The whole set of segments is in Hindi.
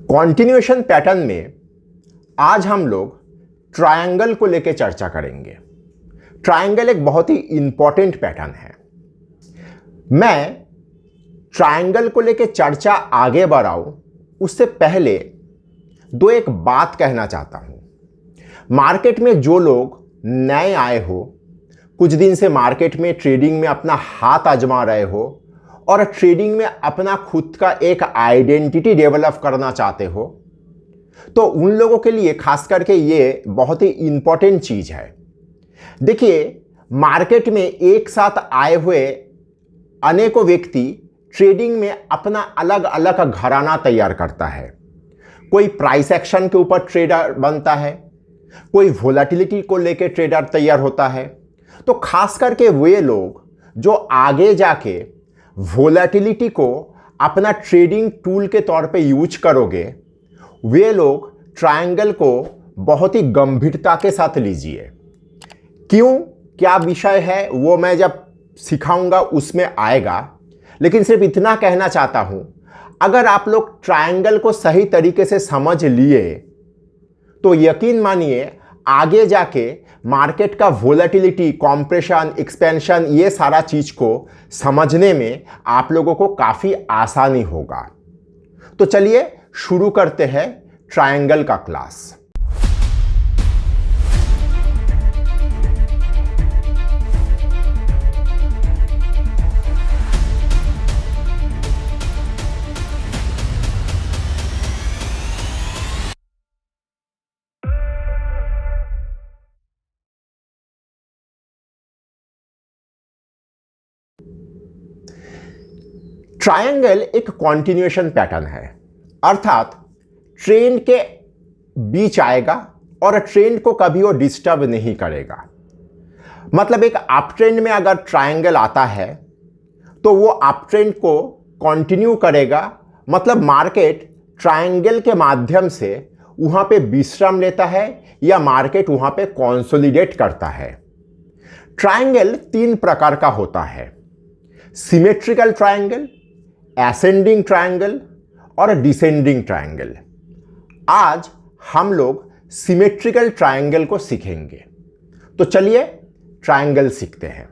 कॉन्टिन्यूएशन पैटर्न में आज हम लोग ट्रायंगल को लेकर चर्चा करेंगे। ट्रायंगल एक बहुत ही इंपॉर्टेंट पैटर्न है। मैं ट्रायंगल को लेकर चर्चा आगे बढ़ाऊं उससे पहले एक बात कहना चाहता हूं। मार्केट में जो लोग नए आए हो, कुछ दिन से मार्केट में ट्रेडिंग में अपना हाथ आजमा रहे हो और ट्रेडिंग में अपना खुद का एक आइडेंटिटी डेवलप करना चाहते हो, तो उन लोगों के लिए खास करके ये बहुत ही इंपॉर्टेंट चीज है। देखिए, मार्केट में एक साथ आए हुए अनेकों व्यक्ति ट्रेडिंग में अपना अलग अलग घराना तैयार करता है। कोई प्राइस एक्शन के ऊपर ट्रेडर बनता है, कोई वोलेटिलिटी को लेकर ट्रेडर तैयार होता है। तो खास करके वे लोग जो आगे जाके वोलेटिलिटी को अपना ट्रेडिंग टूल के तौर पे यूज करोगे, वे लोग ट्रायंगल को बहुत ही गंभीरता के साथ लीजिए। क्यों, क्या विषय है वो मैं जब सिखाऊंगा उसमें आएगा, लेकिन सिर्फ इतना कहना चाहता हूं, अगर आप लोग ट्रायंगल को सही तरीके से समझ लिए तो यकीन मानिए आगे जाके मार्केट का वोलेटिलिटी, कॉम्प्रेशन, एक्सपेंशन, ये सारा चीज को समझने में आप लोगों को काफी आसानी होगा। तो चलिए शुरू करते हैं ट्रायंगल का क्लास। ट्रायंगल एक कॉन्टिन्यूएशन पैटर्न है, अर्थात ट्रेंड के बीच आएगा और ट्रेंड को कभी वो डिस्टर्ब नहीं करेगा। मतलब एक अप ट्रेंड में अगर ट्रायंगल आता है तो वो अप ट्रेंड को कंटिन्यू करेगा। मतलब मार्केट ट्रायंगल के माध्यम से वहां पे विश्राम लेता है या मार्केट वहां पे कंसोलिडेट करता है। ट्रायंगल तीन प्रकार का होता है: सिमेट्रिकल ट्रायंगल, एसेंडिंग ट्रायंगल और डिसेंडिंग ट्रायंगल। आज हम लोग सिमेट्रिकल ट्रायंगल को सीखेंगे। तो चलिए ट्रायंगल सीखते हैं।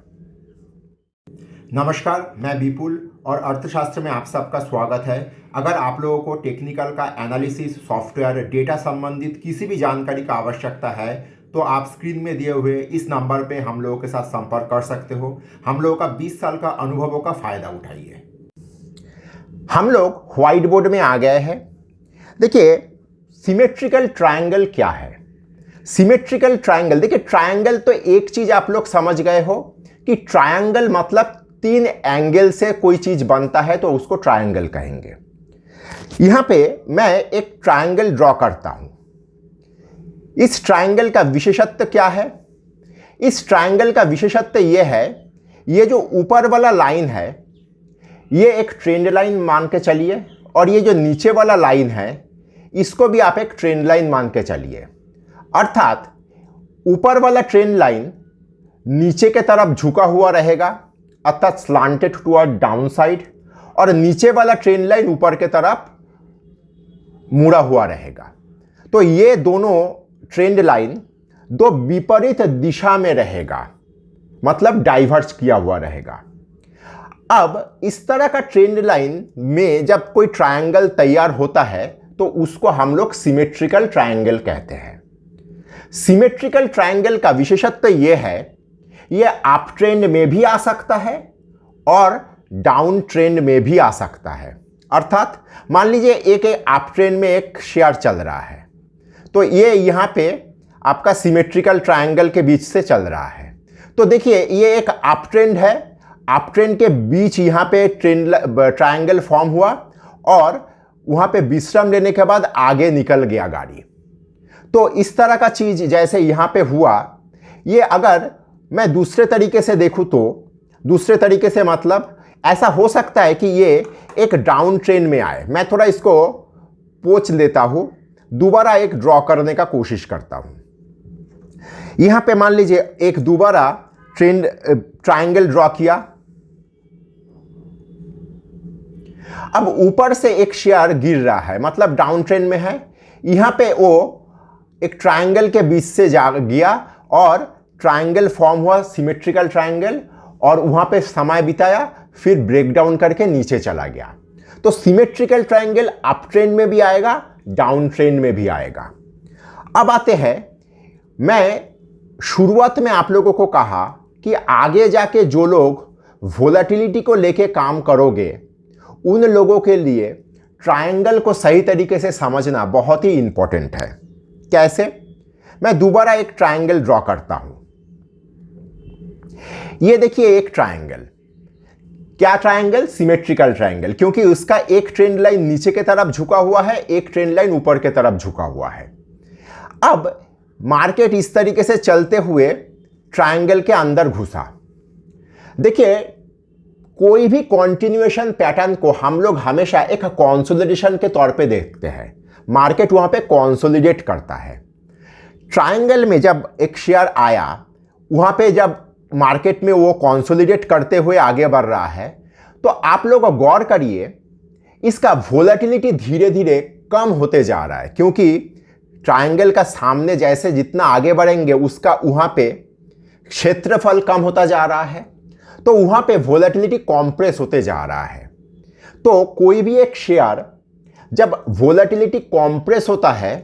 नमस्कार, मैं विपुल और अर्थशास्त्र में आप सबका स्वागत है। अगर आप लोगों को टेक्निकल का एनालिसिस, सॉफ्टवेयर, डेटा संबंधित किसी भी जानकारी का आवश्यकता है तो आप स्क्रीन में दिए हुए इस नंबर पे हम लोगों के साथ संपर्क कर सकते हो। हम लोगों का 20 साल का अनुभवों का फायदा उठाइए। हम लोग व्हाइट बोर्ड में आ गए हैं। देखिए, सिमेट्रिकल ट्रायंगल क्या है। सिमेट्रिकल ट्रायंगल, देखिए ट्रायंगल तो एक चीज आप लोग समझ गए हो कि ट्रायंगल मतलब तीन एंगल से कोई चीज बनता है तो उसको ट्रायंगल कहेंगे। यहां पे मैं एक ट्रायंगल ड्रॉ करता हूं। इस ट्रायंगल का विशेषत्व क्या है? इस ट्रायंगल का विशेषत्व यह है, ये जो ऊपर वाला लाइन है ये एक ट्रेंड लाइन मान के चलिए, और ये जो नीचे वाला लाइन है इसको भी आप एक ट्रेंड लाइन मान के चलिए। अर्थात ऊपर वाला ट्रेंड लाइन नीचे के तरफ झुका हुआ रहेगा, अर्थात स्लांटेड टुवर्ड डाउन साइड, और नीचे वाला ट्रेंड लाइन ऊपर के तरफ मुड़ा हुआ रहेगा। तो ये दोनों ट्रेंड लाइन दो विपरीत दिशा में रहेगा, मतलब डाइवर्ज किया हुआ रहेगा। अब इस तरह का ट्रेंड लाइन में जब कोई ट्रायंगल तैयार होता है तो उसको हम लोग सिमेट्रिकल ट्रायंगल कहते हैं। सिमेट्रिकल ट्रायंगल का विशेषत्व यह है, यह अप ट्रेंड में भी आ सकता है और डाउन ट्रेंड में भी आ सकता है। अर्थात मान लीजिए एक अप ट्रेंड में एक शेयर चल रहा है, तो ये यहाँ पे आपका सिमेट्रिकल ट्रायंगल के बीच से चल रहा है। तो देखिए ये एक अप ट्रेंड है, अप ट्रेंड के बीच यहाँ पे ट्रायंगल फॉर्म हुआ और वहाँ पे विश्राम लेने के बाद आगे निकल गया गाड़ी। तो इस तरह का चीज जैसे यहाँ पे हुआ, ये अगर मैं दूसरे तरीके से देखूँ तो दूसरे तरीके से मतलब ऐसा हो सकता है कि ये एक डाउन ट्रेंड में आए। मैं थोड़ा इसको पोंछ लेता हूँ, दोबारा एक ड्रॉ करने का कोशिश करता हूँ। यहाँ पे मान लीजिए एक दोबारा ट्रायंगल ड्रॉ किया। अब ऊपर से एक शेयर गिर रहा है, मतलब डाउन ट्रेंड में है। यहाँ पे वो एक ट्रायंगल के बीच से जा गया और ट्रायंगल फॉर्म हुआ, सिमेट्रिकल ट्रायंगल, और वहाँ पे समय बिताया, फिर ब्रेकडाउन करके नीचे चला गया। तो सिमेट्रिकल ट्रायंगल अप ट्रेंड में भी आएगा, डाउन ट्रेंड में भी आएगा। अब आते हैं, मैं शुरुआत में आप लोगों को कहा कि आगे जाके जो लोग वोलेटिलिटी को लेके काम करोगे उन लोगों के लिए ट्रायंगल को सही तरीके से समझना बहुत ही इंपॉर्टेंट है। कैसे? मैं दोबारा एक ट्रायंगल ड्रॉ करता हूं। ये देखिए एक ट्रायंगल। क्या ट्रायंगल? सिमेट्रिकल ट्रायंगल, क्योंकि उसका एक ट्रेंड लाइन नीचे की तरफ झुका हुआ है, एक ट्रेंड लाइन ऊपर की तरफ झुका हुआ है। अब मार्केट इस तरीके से चलते हुए ट्रायंगल के अंदर घुसा। देखिए, कोई भी कॉन्टिन्यूएशन पैटर्न को हम लोग हमेशा एक कंसोलिडेशन के तौर पे देखते हैं। मार्केट वहां पे कंसोलिडेट करता है। ट्रायंगल में जब एक शेयर आया, वहां पे जब मार्केट में वो कंसोलिडेट करते हुए आगे बढ़ रहा है, तो आप लोग गौर करिए, इसका वोलेटिलिटी धीरे धीरे कम होते जा रहा है, क्योंकि ट्रायंगल का सामने जैसे जितना आगे बढ़ेंगे उसका वहां पे क्षेत्रफल कम होता जा रहा है, तो वहां पे वोलेटिलिटी कॉम्प्रेस होते जा रहा है। तो कोई भी एक शेयर जब वोलेटिलिटी कॉम्प्रेस होता है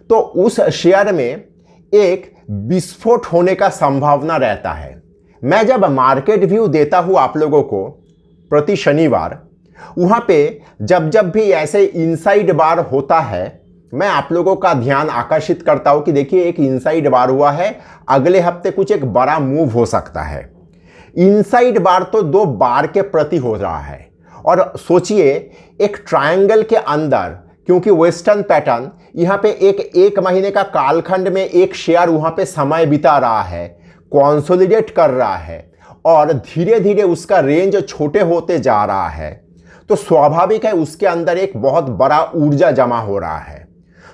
तो उस शेयर में एक विस्फोट होने का संभावना रहता है। मैं जब मार्केट व्यू देता हूं आप लोगों को प्रति शनिवार, वहां पे जब जब भी ऐसे इनसाइड बार होता है, मैं आप लोगों का ध्यान आकर्षित करता हूं कि देखिए एक इनसाइड बार हुआ है, अगले हफ्ते कुछ एक बड़ा मूव हो सकता है। इनसाइड बार तो 2 बार के प्रति हो रहा है। और सोचिए एक ट्रायंगल के अंदर, क्योंकि वेस्टर्न पैटर्न यहाँ पे एक महीने का कालखंड में एक शेयर वहाँ पे समय बिता रहा है, कंसोलिडेट कर रहा है, और धीरे धीरे उसका रेंज छोटे होते जा रहा है, तो स्वाभाविक है उसके अंदर एक बहुत बड़ा ऊर्जा जमा हो रहा है।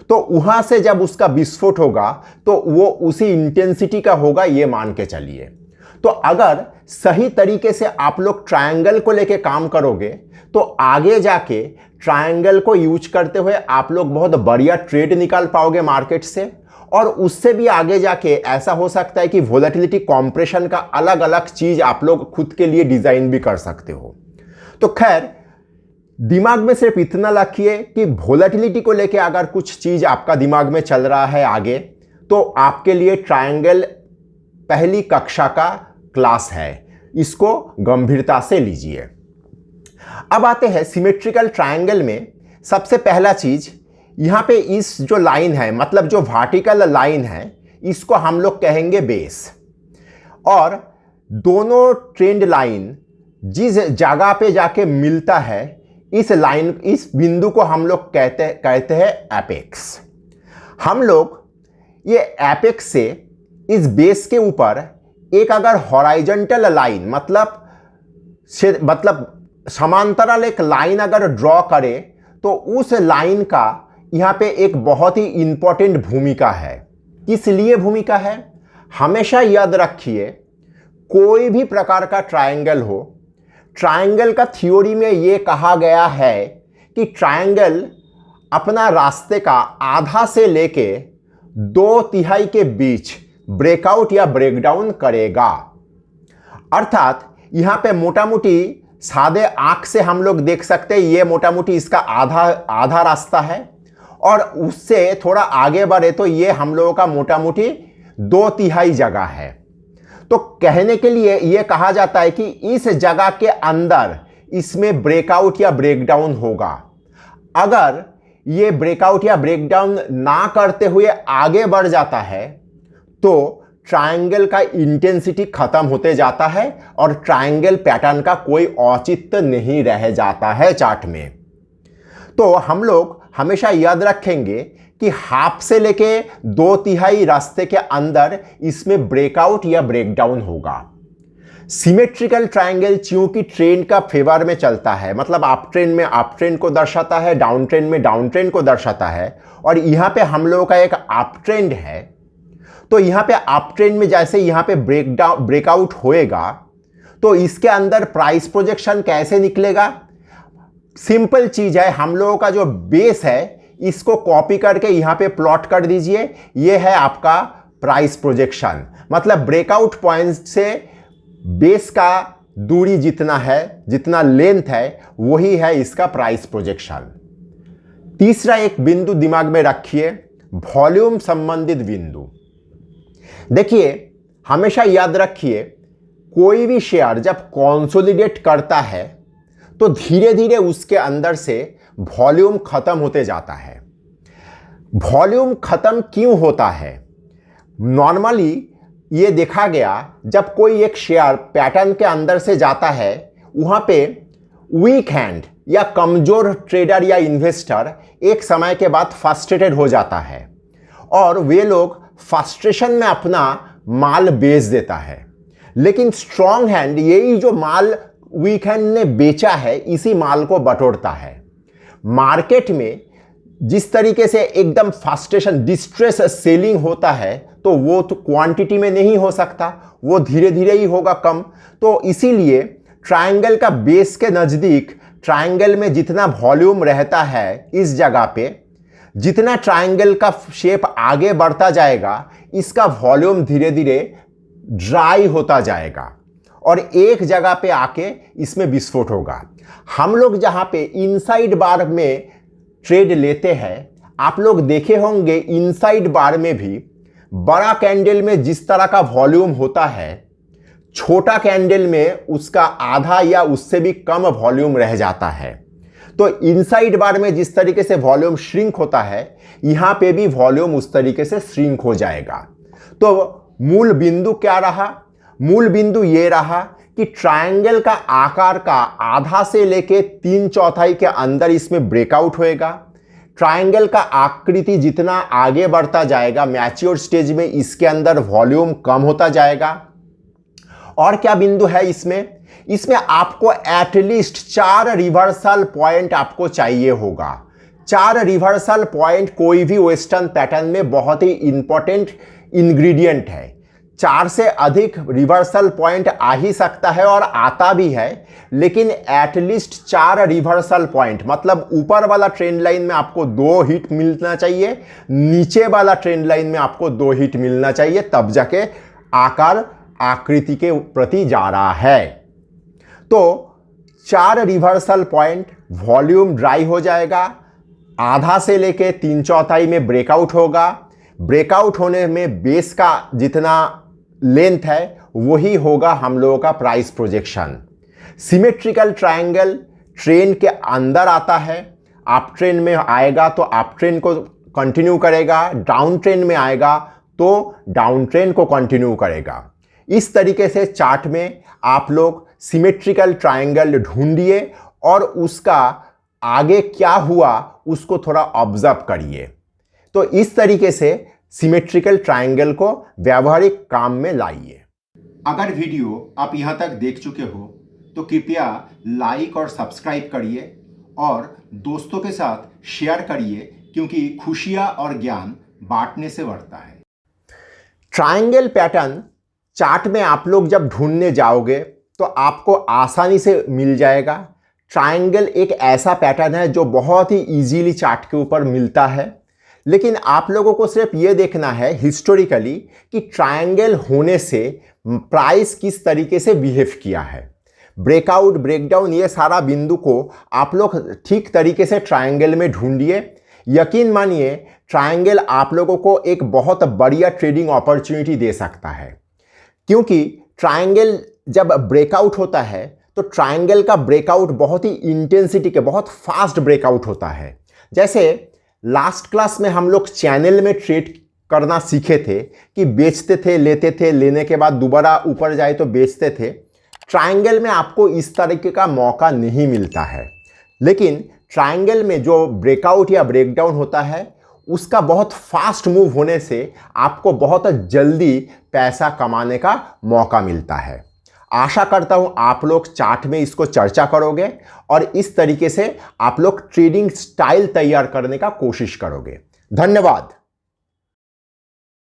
तो वहाँ से जब उसका विस्फोट होगा तो वो उसी इंटेंसिटी का होगा, ये मान के चलिए। तो अगर सही तरीके से आप लोग ट्रायंगल को लेके काम करोगे तो आगे जाके ट्रायंगल को यूज करते हुए आप लोग बहुत बढ़िया ट्रेड निकाल पाओगे मार्केट से, और उससे भी आगे जाके ऐसा हो सकता है कि वोलेटिलिटी कॉम्प्रेशन का अलग अलग चीज आप लोग खुद के लिए डिजाइन भी कर सकते हो। तो खैर, दिमाग में सिर्फ इतना रखिए कि वोलेटिलिटी को लेके अगर कुछ चीज आपका दिमाग में चल रहा है आगे, तो आपके लिए ट्रायंगल पहली कक्षा का क्लास है, इसको गंभीरता से लीजिए। अब आते हैं सिमेट्रिकल ट्रायंगल में। सबसे पहला चीज, यहां पे इस जो लाइन है, मतलब जो वर्टिकल लाइन है, इसको हम लोग कहेंगे बेस, और दोनों ट्रेंड लाइन जिस जगह पे जाके मिलता है, इस लाइन, इस बिंदु को हम लोग कहते हैं एपेक्स। हम लोग ये एपेक्स से इस बेस के ऊपर एक अगर हॉराइजॉन्टल लाइन, मतलब समांतराल एक लाइन अगर ड्रॉ करें, तो उस लाइन का यहाँ पे एक बहुत ही इंपॉर्टेंट भूमिका है। किस लिए भूमिका है? हमेशा याद रखिए, कोई भी प्रकार का ट्रायंगल हो, ट्रायंगल का थ्योरी में ये कहा गया है कि ट्रायंगल अपना रास्ते का आधा से लेके 2/3 के बीच ब्रेकआउट या ब्रेकडाउन करेगा। अर्थात यहां पे मोटा मोटी सादे आंख से हम लोग देख सकते हैं, ये मोटा मोटी इसका आधा रास्ता है, और उससे थोड़ा आगे बढ़े तो ये हम लोगों का मोटा मोटी 2/3 जगह है। तो कहने के लिए ये कहा जाता है कि इस जगह के अंदर इसमें ब्रेकआउट या ब्रेकडाउन होगा। अगर ये ब्रेकआउट या ब्रेकडाउन ना करते हुए आगे बढ़ जाता है तो ट्रायंगल का इंटेंसिटी खत्म होते जाता है और ट्रायंगल पैटर्न का कोई औचित्य नहीं रह जाता है चार्ट में। तो हम लोग हमेशा याद रखेंगे कि हाफ से लेके 2/3 रास्ते के अंदर इसमें ब्रेकआउट या ब्रेकडाउन होगा। सिमेट्रिकल ट्रायंगल चूंकि ट्रेंड का फेवर में चलता है, मतलब अप ट्रेंड में अप ट्रेंड को दर्शाता है, डाउन ट्रेंड में डाउन ट्रेंड को दर्शाता है, और यहां पे हम लोगों का एक अप ट्रेंड है, तो यहां पे अप ट्रेंड में जैसे यहां पे ब्रेकआउट होएगा तो इसके अंदर प्राइस प्रोजेक्शन कैसे निकलेगा? सिंपल चीज है, हम लोगों का जो बेस है इसको कॉपी करके यहां पे प्लॉट कर दीजिए। ये है आपका प्राइस प्रोजेक्शन, मतलब ब्रेकआउट पॉइंट से बेस का दूरी जितना है, जितना लेंथ है, वही है इसका प्राइस प्रोजेक्शन। तीसरा एक बिंदु दिमाग में रखिए, वॉल्यूम संबंधित बिंदु। देखिए हमेशा याद रखिए, कोई भी शेयर जब कंसोलिडेट करता है तो धीरे धीरे उसके अंदर से वॉल्यूम खत्म होते जाता है। वॉल्यूम खत्म क्यों होता है? नॉर्मली ये देखा गया, जब कोई एक शेयर पैटर्न के अंदर से जाता है, वहां पे वीक हैंड या कमजोर ट्रेडर या इन्वेस्टर एक समय के बाद फ्रस्ट्रेटेड हो जाता है और वे लोग फ्रस्ट्रेशन में अपना माल बेच देता है। लेकिन स्ट्रॉन्ग हैंड यही जो माल वीक हैंड ने बेचा है, इसी माल को बटोरता है। मार्केट में जिस तरीके से एकदम फ्रस्ट्रेशन, डिस्ट्रेस सेलिंग होता है, तो वो तो क्वांटिटी में नहीं हो सकता, वो धीरे धीरे ही होगा कम। तो इसीलिए ट्रायंगल का बेस के नज़दीक, ट्रायंगल में जितना वॉल्यूम रहता है इस जगह पे, जितना ट्रायंगल का शेप आगे बढ़ता जाएगा, इसका वॉल्यूम धीरे धीरे ड्राई होता जाएगा और एक जगह पे आके इसमें विस्फोट होगा। हम लोग जहां पे इनसाइड बार में ट्रेड लेते हैं, आप लोग देखे होंगे इनसाइड बार में भी बड़ा कैंडल में जिस तरह का वॉल्यूम होता है, छोटा कैंडल में उसका आधा या उससे भी कम वॉल्यूम रह जाता है। तो इनसाइड बार में जिस तरीके से वॉल्यूम श्रिंक होता है, यहां पे भी वॉल्यूम उस तरीके से श्रिंक हो जाएगा। तो मूल बिंदु क्या रहा? मूल बिंदु ये रहा कि ट्रायंगल का आकार का आधा से लेके 3/4 के अंदर इसमें ब्रेकआउट होएगा। ट्रायंगल का आकृति जितना आगे बढ़ता जाएगा, मैच्योर स्टेज में इसके अंदर वॉल्यूम कम होता जाएगा। और क्या बिंदु है इसमें? इसमें आपको एटलीस्ट 4 रिवर्सल पॉइंट आपको चाहिए होगा। 4 रिवर्सल पॉइंट कोई भी वेस्टर्न पैटर्न में बहुत ही इंपॉर्टेंट इंग्रेडिएंट है। 4 से अधिक रिवर्सल पॉइंट आ ही सकता है और आता भी है, लेकिन एटलीस्ट 4 रिवर्सल पॉइंट, मतलब ऊपर वाला ट्रेंड लाइन में आपको 2 हिट मिलना चाहिए, नीचे वाला ट्रेंड लाइन में आपको 2 हिट मिलना चाहिए, तब जाके आकार आकृति के प्रति जा रहा है। तो 4 रिवर्सल पॉइंट, वॉल्यूम ड्राई हो जाएगा, आधा से लेके 3/4 में ब्रेकआउट होगा। ब्रेकआउट होने में बेस का जितना लेंथ है वही होगा हम लोगों का price projection. Symmetrical triangle trend के अंदर आता है, अप ट्रेंड में आएगा तो अप ट्रेंड को कंटिन्यू करेगा, डाउन ट्रेंड में आएगा तो डाउन ट्रेंड को कंटिन्यू करेगा। इस तरीके से चार्ट में आप लोग सिमेट्रिकल ट्रायंगल ढूंढिए और उसका आगे क्या हुआ उसको थोड़ा ऑब्जर्व करिए। तो इस तरीके से सिमेट्रिकल ट्रायंगल को व्यावहारिक काम में लाइए। अगर वीडियो आप यहां तक देख चुके हो तो कृपया लाइक और सब्सक्राइब करिए और दोस्तों के साथ शेयर करिए, क्योंकि खुशियां और ज्ञान बांटने से बढ़ता है। ट्रायंगल पैटर्न चार्ट में आप लोग जब ढूंढने जाओगे तो आपको आसानी से मिल जाएगा। ट्रायंगल एक ऐसा पैटर्न है जो बहुत ही इजीली चार्ट के ऊपर मिलता है, लेकिन आप लोगों को सिर्फ ये देखना है हिस्टोरिकली कि ट्रायंगल होने से प्राइस किस तरीके से बिहेव किया है। ब्रेकआउट, ब्रेकडाउन, ये सारा बिंदु को आप लोग ठीक तरीके से ट्रायंगल में ढूंढिए। यकीन मानिए ट्रायंगल आप लोगों को एक बहुत बढ़िया ट्रेडिंग अपॉर्चुनिटी दे सकता है, क्योंकि ट्रायंगल जब ब्रेकआउट होता है तो ट्रायंगल का ब्रेकआउट बहुत ही इंटेंसिटी के, बहुत फास्ट ब्रेकआउट होता है। जैसे लास्ट क्लास में हम लोग चैनल में ट्रेड करना सीखे थे कि बेचते थे, लेते थे, लेने के बाद दोबारा ऊपर जाए तो बेचते थे। ट्रायंगल में आपको इस तरीके का मौका नहीं मिलता है, लेकिन ट्रायंगल में जो ब्रेकआउट या ब्रेकडाउन होता है उसका बहुत फास्ट मूव होने से आपको बहुत जल्दी पैसा कमाने का मौका मिलता है। आशा करता हूं आप लोग चार्ट में इसको चर्चा करोगे और इस तरीके से आप लोग ट्रेडिंग स्टाइल तैयार करने का कोशिश करोगे। धन्यवाद।